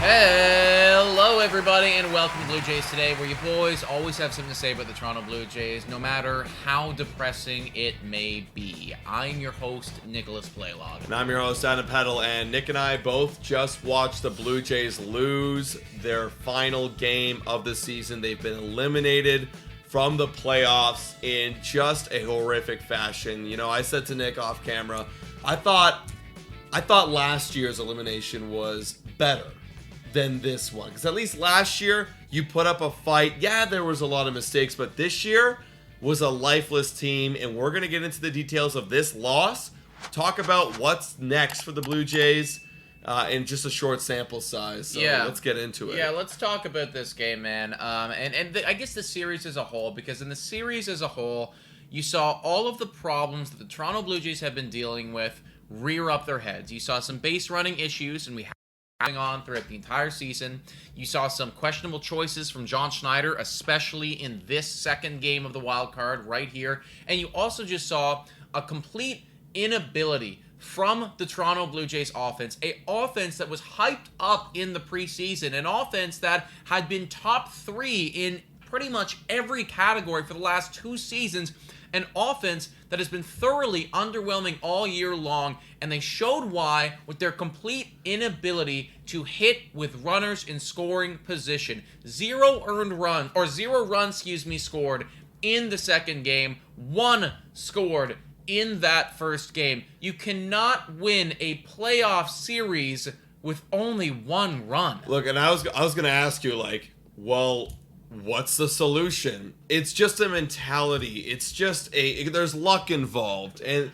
Hello, everybody, and welcome to Blue Jays Today, where you boys always have something to say about the Toronto Blue Jays, no matter how depressing it may be. I'm your host, Nicholas Playlog. And I'm your host, Adam Peddle, and Nick and I both just watched the Blue Jays lose their final game of the season. They've been eliminated from the playoffs in just a horrific fashion. You know, I said to Nick off camera, I thought last year's elimination was better than this one, because at least last year you put up a fight. Yeah, there was a lot of mistakes, but this year was a lifeless team, and we're going to get into the details of this loss, talk about what's next for the Blue Jays in just a short sample size. So let's get into it. Yeah, let's talk about this game, man. I guess the series as a whole, because in the series as a whole, you saw all of the problems that the Toronto Blue Jays have been dealing with rear up their heads. You saw some base running issues, and we going on throughout the entire season. You saw some questionable choices from John Schneider, especially in this second game of the wild card right here. And you also just saw a complete inability from the Toronto Blue Jays offense, an offense that was hyped up in the preseason, an offense that had been top 3 in pretty much every category for the last 2 seasons, an offense that has been thoroughly underwhelming all year long, and they showed why with their complete inability to hit with runners in scoring position. Zero runs scored in the second game, 1 scored in that first game. You cannot win a playoff series with only 1 run. Look, and I was going to ask you, what's the solution? It's just a mentality. It's just there's luck involved. And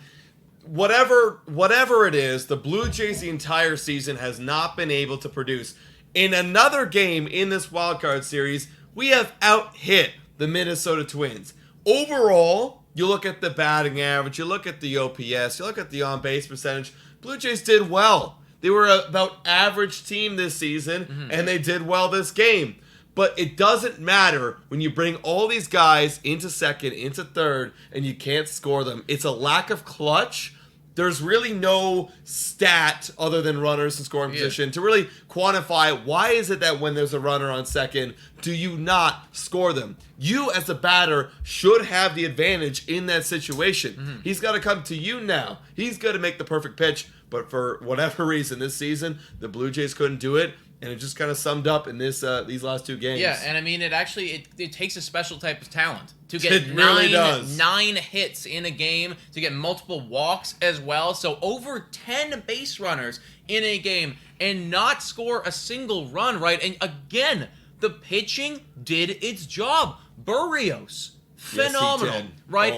whatever it is, the Blue Jays the entire season has not been able to produce. In another game in this wildcard series, we have out-hit the Minnesota Twins. Overall, you look at the batting average, you look at the OPS, you look at the on-base percentage, Blue Jays did well. They were about average team this season, and they did well this game. But it doesn't matter when you bring all these guys into second, into third, and you can't score them. It's a lack of clutch. There's really no stat other than runners in scoring position to really quantify why is it that when there's a runner on second, do you not score them? You, as a batter, should have the advantage in that situation. He's got to come to you now. He's got to make the perfect pitch. But for whatever reason this season, the Blue Jays couldn't do it. And it just kind of summed up in these last 2 games. Yeah, and I mean, it takes a special type of talent to get really nine hits in a game, to get multiple walks as well. So over 10 base runners in a game and not score a single run, right? And again, the pitching did its job. Berrios, phenomenal, right?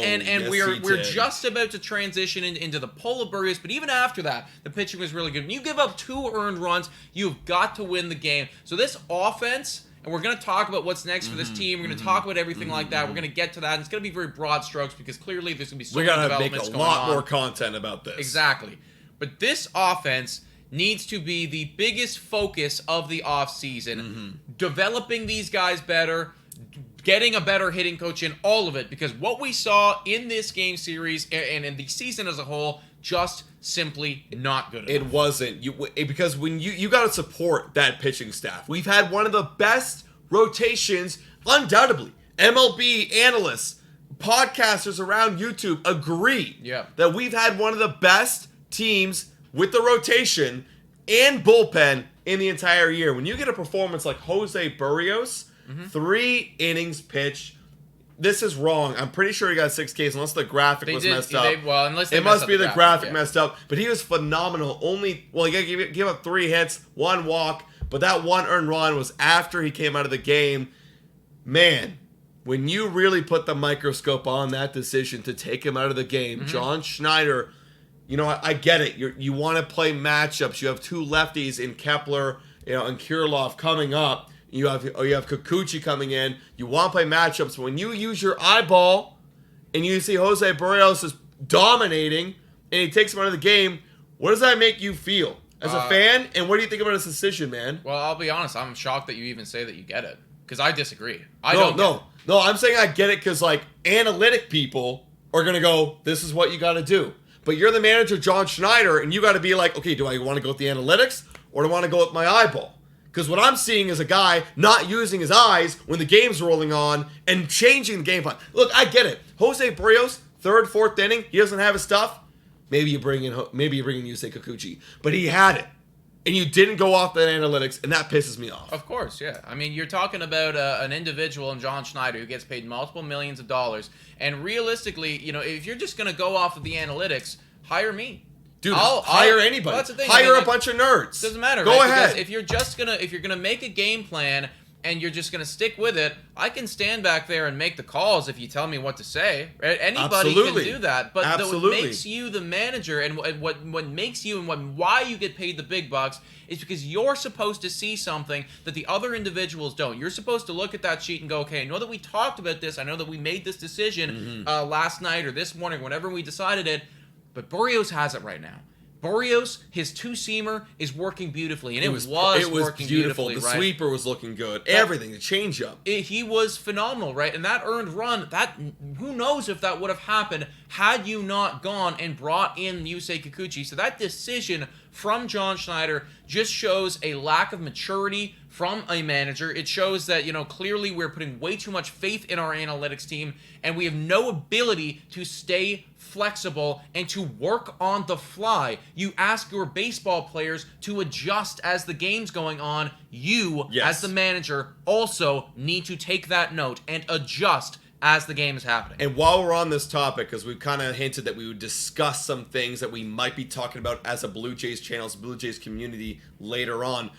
We're just about to transition into the Polar Berrios, but even after that, the pitching was really good. When you give up 2 earned runs, you've got to win the game. So this offense, and we're going to talk about what's next for this team. We're going to talk about everything like that. We're going to get to that. And it's going to be very broad strokes because clearly there's going to be so many developments going on. We got to make a lot more content about this. Exactly. But this offense needs to be the biggest focus of the offseason. Developing these guys better, getting a better hitting coach in, all of it, because what we saw in this game series and in the season as a whole, just simply not good enough. It wasn't. Because when you got to support that pitching staff. We've had one of the best rotations, undoubtedly. MLB analysts, podcasters around YouTube agree that we've had one of the best teams with the rotation and bullpen in the entire year. When you get a performance like Jose Berrios, 3 innings pitched. This is wrong. I'm pretty sure he got 6 Ks unless the graphic was messed up. It must be the graphic messed up. But he was phenomenal. He gave up 3 hits, 1 walk. But that 1 earned run was after he came out of the game. Man, when you really put the microscope on that decision to take him out of the game, John Schneider, you know, I get it. You want to play matchups. You have 2 lefties in Kepler, and Kirilloff coming up. You have Kikuchi coming in. You want to play matchups. But when you use your eyeball and you see Jose Berrios is dominating and he takes him out of the game, what does that make you feel as a fan? And what do you think about his decision, man? Well, I'll be honest. I'm shocked that you even say that you get it, because I disagree. No, I'm saying I get it because, analytic people are going to go, this is what you got to do. But you're the manager, John Schneider, and you got to be like, okay, do I want to go with the analytics or do I want to go with my eyeball? Because what I'm seeing is a guy not using his eyes when the game's rolling on and changing the game plan. Look, I get it. Jose Barrios, third, fourth inning, he doesn't have his stuff. Maybe you bring in Yusei Kikuchi, but he had it, and you didn't go off that analytics, and that pisses me off. Of course, yeah. I mean, you're talking about an individual in John Schneider who gets paid multiple millions of dollars, and realistically, if you're just gonna go off of the analytics, hire me. Dude, hire anybody. Well, that's the thing. Hire a bunch of nerds. Doesn't matter. Go ahead. Because if you're gonna make a game plan and you're just gonna stick with it, I can stand back there and make the calls if you tell me what to say. Right? Anybody can do that. But what makes you the manager and what makes you and why you get paid the big bucks is because you're supposed to see something that the other individuals don't. You're supposed to look at that sheet and go, okay, I know that we talked about this. I know that we made this decision last night or this morning, whenever we decided it. But Barrios has it right now. Barrios, his two-seamer is working beautifully, and it was working beautiful. beautifully. The right? sweeper was looking good. Everything, the changeup. He was phenomenal, right? And that earned run, who knows if that would have happened had you not gone and brought in Yusei Kikuchi. So that decision from John Schneider just shows a lack of maturity from a manager. It shows that, clearly we're putting way too much faith in our analytics team, and we have no ability to stay flexible and to work on the fly. You ask your baseball players to adjust as the game's going on. You, as the manager, also need to take that note and adjust as the game is happening. And while we're on this topic, because we've kind of hinted that we would discuss some things that we might be talking about as a Blue Jays channel, as a Blue Jays community later on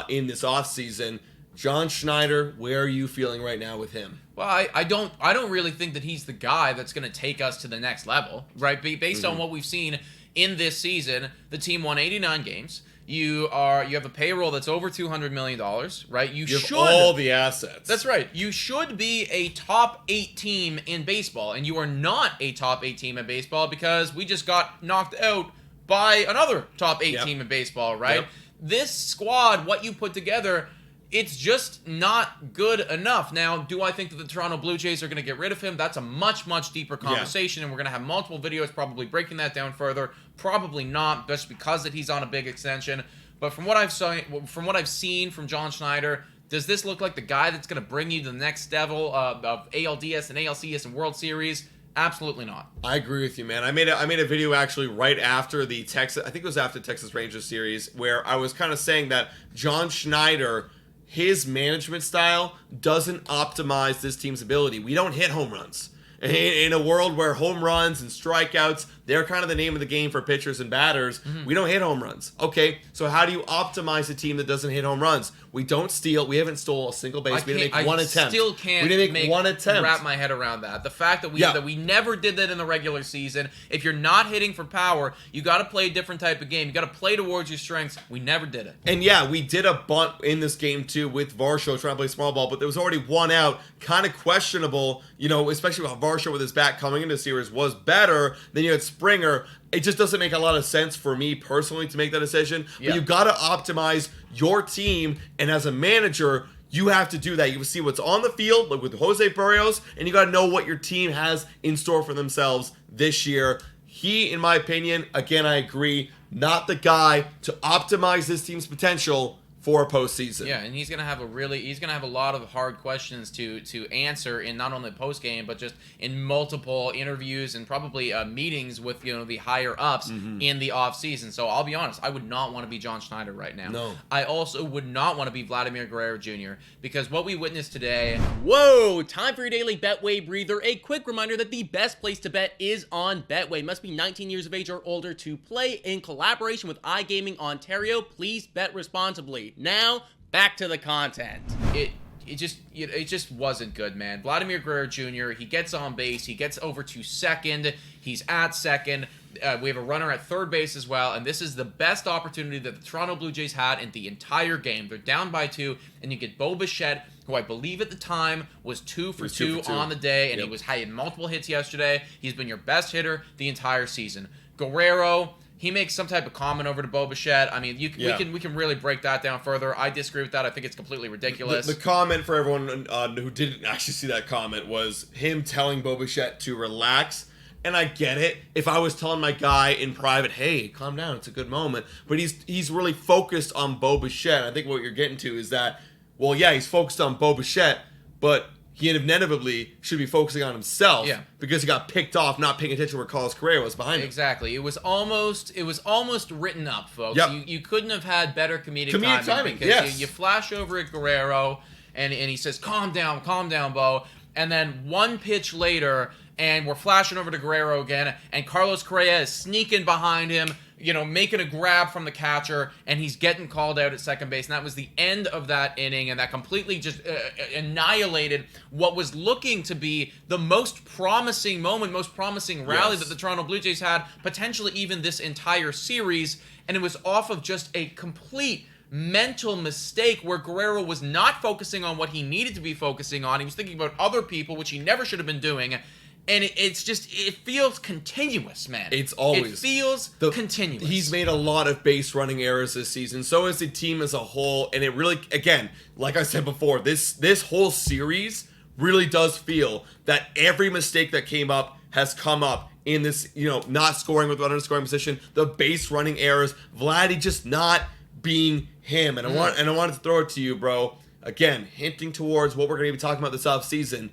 in this offseason, John Schneider, where are you feeling right now with him? Well, I don't really think that he's the guy that's going to take us to the next level, right? Based on what we've seen in this season, the team won 89 games. You have a payroll that's over $200 million, right? You have all the assets. That's right. You should be a top 8 team in baseball, and you are not a top 8 team in baseball because we just got knocked out by another top 8 team in baseball, right? Yep. This squad, what you put together, it's just not good enough. Now, do I think that the Toronto Blue Jays are going to get rid of him? That's a much, much deeper conversation, and we're going to have multiple videos probably breaking that down further. Probably not, just because that he's on a big extension. But from what I've seen from John Schneider, does this look like the guy that's going to bring you to the next level of ALDS and ALCS and World Series? Absolutely not. I agree with you, man. I made a video actually right after the Texas, I think it was after Texas Rangers series, where I was kind of saying that John Schneider, his management style doesn't optimize this team's ability. We don't hit home runs. In a world where home runs and strikeouts, they're kind of the name of the game for pitchers and batters, we don't hit home runs. Okay, so how do you optimize a team that doesn't hit home runs? We don't steal. We haven't stole a single base. We didn't make one attempt. I still can't wrap my head around that. The fact that we never did that in the regular season. If you're not hitting for power, you got to play a different type of game. You got to play towards your strengths. We never did it. And yeah, we did a bunt in this game too with Varsho trying to play small ball, but there was already one out. Kind of questionable, especially with Varsho with his bat coming into the series was better. Then you had Springer. It just doesn't make a lot of sense for me personally to make that decision. Yeah. But you got to optimize your team, and as a manager, you have to do that. You can see what's on the field, like with Jose Barrios, and you got to know what your team has in store for themselves this year. He, in my opinion, again, I agree, not the guy to optimize this team's potential for a postseason. Yeah, and he's gonna have a lot of hard questions to answer in not only the post game but just in multiple interviews and probably meetings with the higher ups in the offseason. So I'll be honest, I would not want to be John Schneider right now. No. I also would not want to be Vladimir Guerrero Jr. because what we witnessed today. Whoa! Time for your daily Betway breather. A quick reminder that the best place to bet is on Betway. Must be 19 years of age or older to play. In collaboration with iGaming Ontario, please bet responsibly. Now, back to the content. It just wasn't good, man. Vladimir Guerrero Jr., he gets on base, he gets over to second, he's at second. We have a runner at third base as well, and this is the best opportunity that the Toronto Blue Jays had in the entire game. They're down by 2, and you get Bo Bichette, who I believe at the time was 2 for 2 on the day, and he had multiple hits yesterday. He's been your best hitter the entire season. Guerrero, he makes some type of comment over to Bo Bichette. I mean, we can really break that down further. I disagree with that. I think it's completely ridiculous. The comment for everyone who didn't actually see that comment was him telling Bo Bichette to relax And I get it. If I was telling my guy in private, hey, calm down, it's a good moment. But he's really focused on Bo Bichette. I think what you're getting to is that, well, yeah, he's focused on Bo Bichette, but he inevitably should be focusing on himself because he got picked off not paying attention where Carlos Guerrero was behind him. Exactly. It was almost written up, folks. Yep. You couldn't have had better comedic timing because yes. you flash over at Guerrero and he says, calm down, Bo. And then one pitch later, and we're flashing over to Guerrero again, and Carlos Correa is sneaking behind him, making a grab from the catcher, and he's getting called out at second base. And that was the end of that inning, and that completely just annihilated what was looking to be the most promising moment, most promising rally that the Toronto Blue Jays had, potentially even this entire series. And it was off of just a complete mental mistake where Guerrero was not focusing on what he needed to be focusing on. He was thinking about other people, which he never should have been doing. And it feels continuous, man. It feels continuous. He's made a lot of base running errors this season. So has the team as a whole. And it really, again, like I said before, this whole series really does feel that every mistake that came up has come up in this, not scoring with runner in scoring position, the base running errors, Vladdy just not being him. And I wanted to throw it to you, bro. Again, hinting towards what we're going to be talking about this offseason.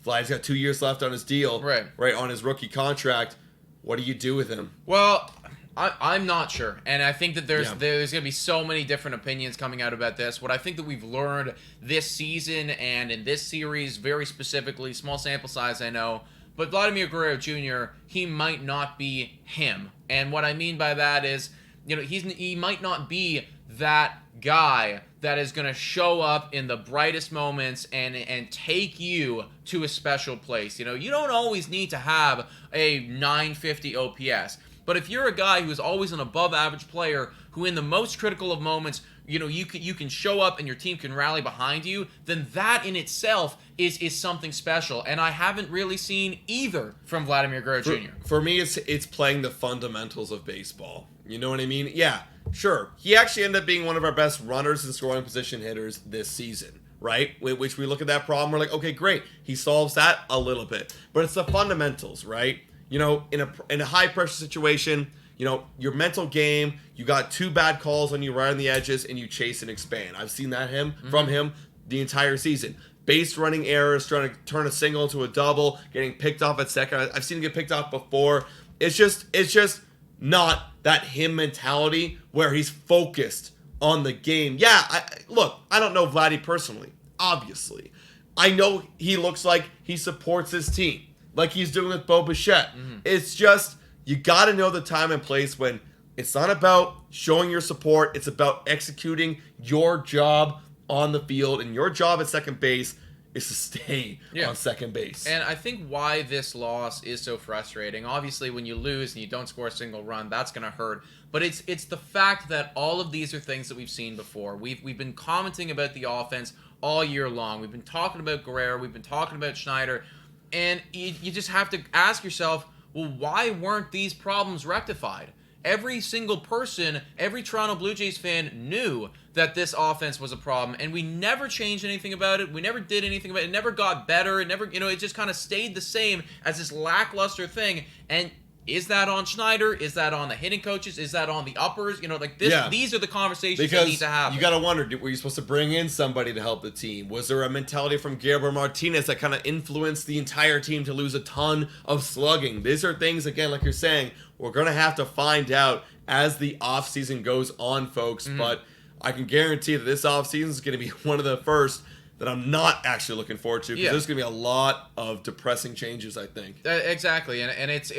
Vlad's got 2 years left on his deal, right on his rookie contract. What do you do with him? Well, I'm not sure, and I think that there's going to be so many different opinions coming out about this. What I think that we've learned this season and in this series, very specifically, small sample size, I know, but Vladimir Guerrero Jr., he might not be him, and what I mean by that is, he might not be that guy that is going to show up in the brightest moments and take you to a special place. You don't always need to have a 950 OPS. But if you're a guy who's always an above average player who in the most critical of moments, you can show up and your team can rally behind you, then that in itself is something special. And I haven't really seen either from Vladimir Guerrero Jr. For me, it's playing the fundamentals of baseball. You know what I mean? Yeah. Sure, he actually ended up being one of our best runners and scoring position hitters this season, right? Which we look at that problem, we're like, okay, great, he solves that a little bit. But it's the fundamentals, right? In a high pressure situation, your mental game, you got 2 bad calls on you right on the edges, and you chase and expand. I've seen that from him the entire season. Base running errors, trying to turn a single into a double, getting picked off at second. I've seen him get picked off before. It's just not that him mentality where he's focused on the game. Yeah, I don't know Vladdy personally, obviously. I know he looks like he supports his team, like he's doing with Bo Bichette. It's just, you got to know the time and place when it's not about showing your support, it's about executing your job on the field, and your job at second base is to stay on second base. And I think why this loss is so frustrating, obviously when you lose and you don't score a single run, that's going to hurt. But it's the fact that all of these are things that we've seen before. We've been commenting about the offense all year long. We've been talking about Guerrero. We've been talking about Schneider. And you just have to ask yourself, well, why weren't these problems rectified? Every single person, every Toronto Blue Jays fan knew that this offense was a problem, and we never changed anything about it. We never did anything about it. It never got better. It never, it just kind of stayed the same as this lackluster thing. And is that on Schneider? Is that on the hitting coaches? Is that on the uppers? These are the conversations that need to happen. You got to wonder, were you supposed to bring in somebody to help the team? Was there a mentality from Gabriel Martinez that kind of influenced the entire team to lose a ton of slugging? These are things, again, like you're saying, we're going to have to find out as the offseason goes on, folks. But I can guarantee that this offseason is going to be one of the first that I'm not actually looking forward to, because there's going to be a lot of depressing changes, I think. Exactly, and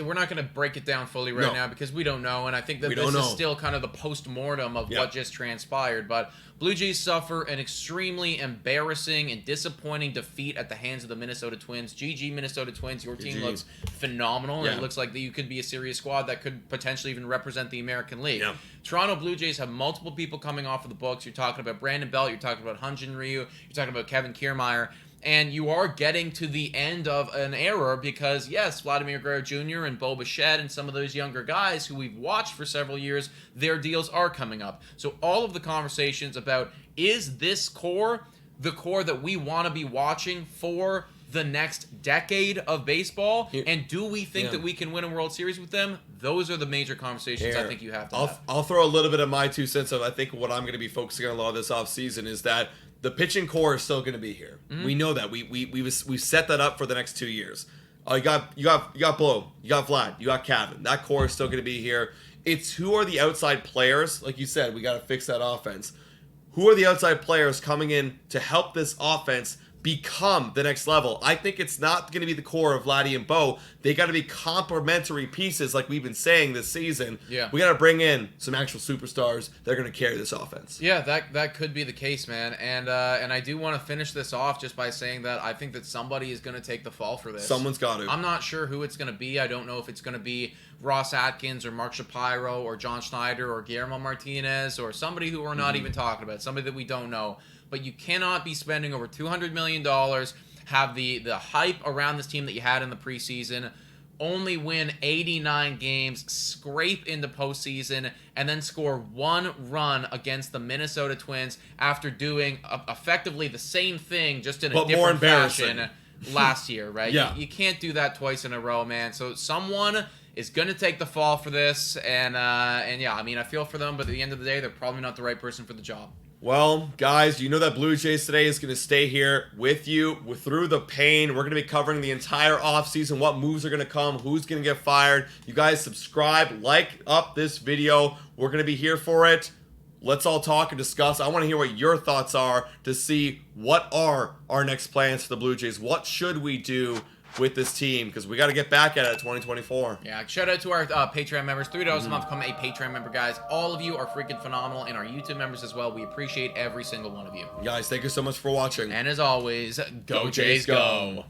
we're not going to break it down fully now because we don't know, and I think that this is still kind of the post-mortem of what just transpired. But Blue Jays suffer an extremely embarrassing and disappointing defeat at the hands of the Minnesota Twins. GG, Minnesota Twins, your team looks phenomenal, and it looks like that you could be a serious squad that could potentially even represent the American League. Yeah. Toronto Blue Jays have multiple people coming off of the books. You're talking about Brandon Belt, you're talking about Hyun-Jin Ryu, you're talking about Kevin Kiermaier, and you are getting to the end of an era because, yes, Vladimir Guerrero Jr. and Bo Bichette and some of those younger guys who we've watched for several years, their deals are coming up. So all of the conversations about, is this core the core that we want to be watching for the next decade of baseball? And do we think Yeah. that we can win a World Series with them? Those are the major conversations I think you have to have. I'll throw a little bit of my 2 cents of I think what I'm going to be focusing on a lot of this offseason is that the pitching core is still going to be here. We know that. We set that up for the next 2 years. You got Blow, you got Vlad, you got Kevin. That core is still going to be here. It's who are the outside players? Like you said, we got to fix that offense. Who are the outside players coming in to help this offense become the next level? I think it's not going to be the core of Vladdy and Bo. They got to be complementary pieces, like we've been saying this season. Yeah. We got to bring in some actual superstars that are going to carry this offense. Yeah, that could be the case, man. And I do want to finish this off just by saying that I think that somebody is going to take the fall for this. Someone's got to. I'm not sure who it's going to be. I don't know if it's going to be Ross Atkins or Mark Shapiro or John Schneider or Guillermo Martinez or somebody who we're not even talking about, somebody that we don't know. But you cannot be spending over $200 million, have the hype around this team that you had in the preseason, only win 89 games, scrape into postseason, and then score 1 run against the Minnesota Twins after doing effectively the same thing, just in a different fashion last year, right? Yeah. You can't do that twice in a row, man. So someone is going to take the fall for this, and yeah, I mean, I feel for them, but at the end of the day, they're probably not the right person for the job. Well, guys, you know that Blue Jays today is going to stay here with you through the pain. We're going to be covering the entire offseason, what moves are going to come, who's going to get fired. You guys subscribe, like up this video. We're going to be here for it. Let's all talk and discuss. I want to hear what your thoughts are to see what are our next plans for the Blue Jays. What should we do with this team? Because we got to get back at it 2024. Yeah, shout out to our Patreon members. $3 a month, become a Patreon member, guys. All of you are freaking phenomenal, and our YouTube members as well. We appreciate every single one of you. Guys, thank you so much for watching. And as always, go Jays, go.